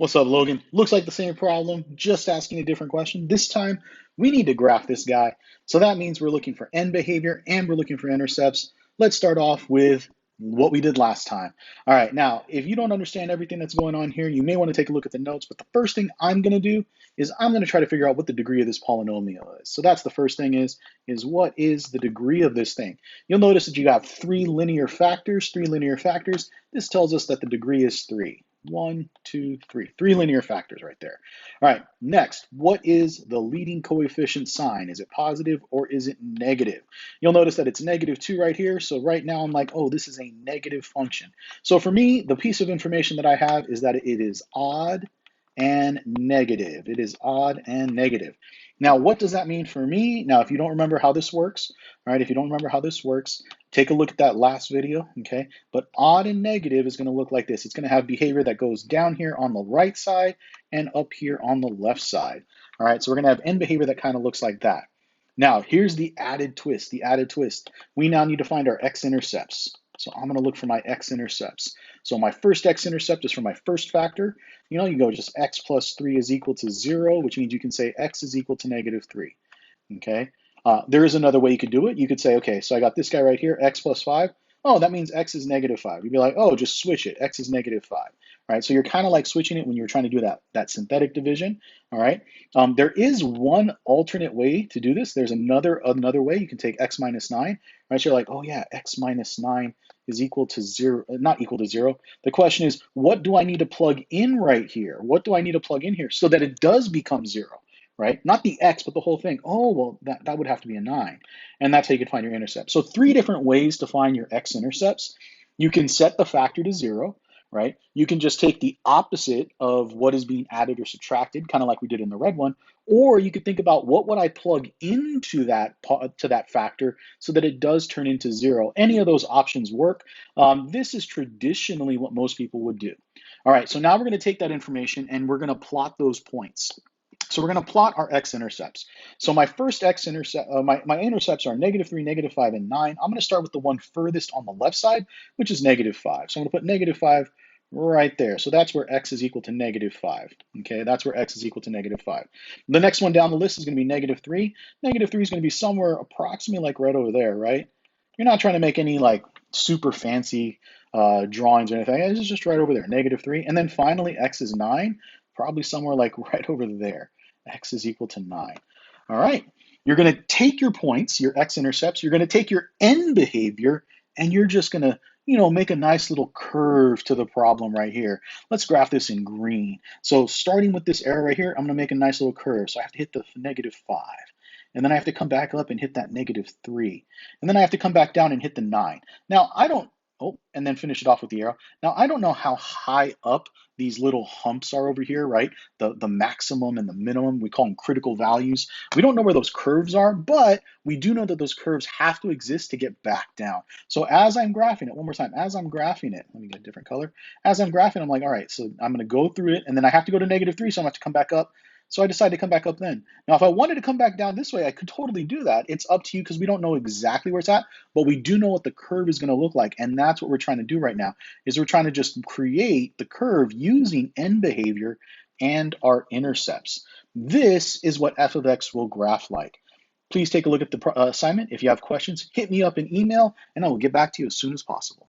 What's up, Logan? Looks like the same problem, just asking a different question. This time, we need to graph this guy. So that means we're looking for end behavior and we're looking for intercepts. Let's start off with what we did last time. All right, now, if you don't understand everything that's going on here, you may want to take a look at the notes, but the first thing I'm going to do is I'm going to try to figure out what the degree of this polynomial is. So that's the first thing is what is the degree of this thing? You'll notice that you got three linear factors. This tells us that the degree is 3. 1, 2, 3. 3 linear factors right there. All right, next, what is the leading coefficient sign? Is it positive or is it negative? You'll notice that it's -2 right here. So right now I'm like, oh, this is a negative function. So for me, the piece of information that I have is that it is odd and negative. It is odd and negative. Now, what does that mean for me? Now, if you don't remember how this works, all right, if you don't remember how this works, take a look at that last video, okay? But odd and negative is going to look like this. It's going to have behavior that goes down here on the right side and up here on the left side. All right, so we're going to have end behavior that kind of looks like that. Now, here's the added twist, We now need to find our x-intercepts. So I'm going to look for my x-intercepts. So my first x-intercept is for my first factor. You know, you go just x plus 3 is equal to 0, which means you can say x is equal to -3, okay? There is another way you could do it. You could say, okay, so I got this guy right here, x plus 5. Oh, that means x is -5. You'd be like, oh, just switch it. X is -5. All right, so you're kind of like switching it when you're trying to do that synthetic division. All right, there is one alternate way to do this. There's another way. You can take x minus 9. Right, so you're like, oh yeah, x minus 9 is equal to 0, not equal to 0. The question is, what do I need to plug in right here? What do I need to plug in here so that it does become 0? Right? Not the x, but the whole thing. Oh, well, that would have to be a 9. And that's how you can find your intercept. So 3 different ways to find your x-intercepts. You can set the factor to 0, right? You can just take the opposite of what is being added or subtracted, kind of like we did in the red one. Or you could think about what would I plug into that factor so that it does turn into 0. Any of those options work. This is traditionally what most people would do. All right, so now we're going to take that information and we're going to plot those points. So we're going to plot our x-intercepts. So my first x-intercept, my intercepts are -3, -5, and 9. I'm going to start with the one furthest on the left side, which is -5. So I'm going to put -5 right there. So that's where x is equal to -5. Okay, that's where x is equal to -5. The next one down the list is going to be -3. -3 is going to be somewhere approximately like right over there, right? You're not trying to make any like super fancy drawings or anything. It's just right over there, -3. And then finally, x is 9, probably somewhere like right over there. X is equal to 9. All right, you're going to take your points, your x-intercepts, you're going to take your end behavior, and you're just going to, make a nice little curve to the problem right here. Let's graph this in green. So starting with this arrow right here, I'm going to make a nice little curve. So I have to hit the -5. And then I have to come back up and hit that -3. And then I have to come back down and hit the 9. Now, and then finish it off with the arrow. Now, I don't know how high up these little humps are over here, right? The maximum and the minimum, we call them critical values. We don't know where those curves are, but we do know that those curves have to exist to get back down. So as I'm graphing it, one more time, as I'm graphing it, let me get a different color. As I'm graphing, I'm like, all right, so I'm gonna go through it, and then I have to go to -3, so I'm gonna have to come back up. So I decided to come back up then. Now, if I wanted to come back down this way, I could totally do that. It's up to you because we don't know exactly where it's at, but we do know what the curve is going to look like. And that's what we're trying to do right now, is we're trying to just create the curve using end behavior and our intercepts. This is what f of x will graph like. Please take a look at the assignment. If you have questions, hit me up in email, and I will get back to you as soon as possible.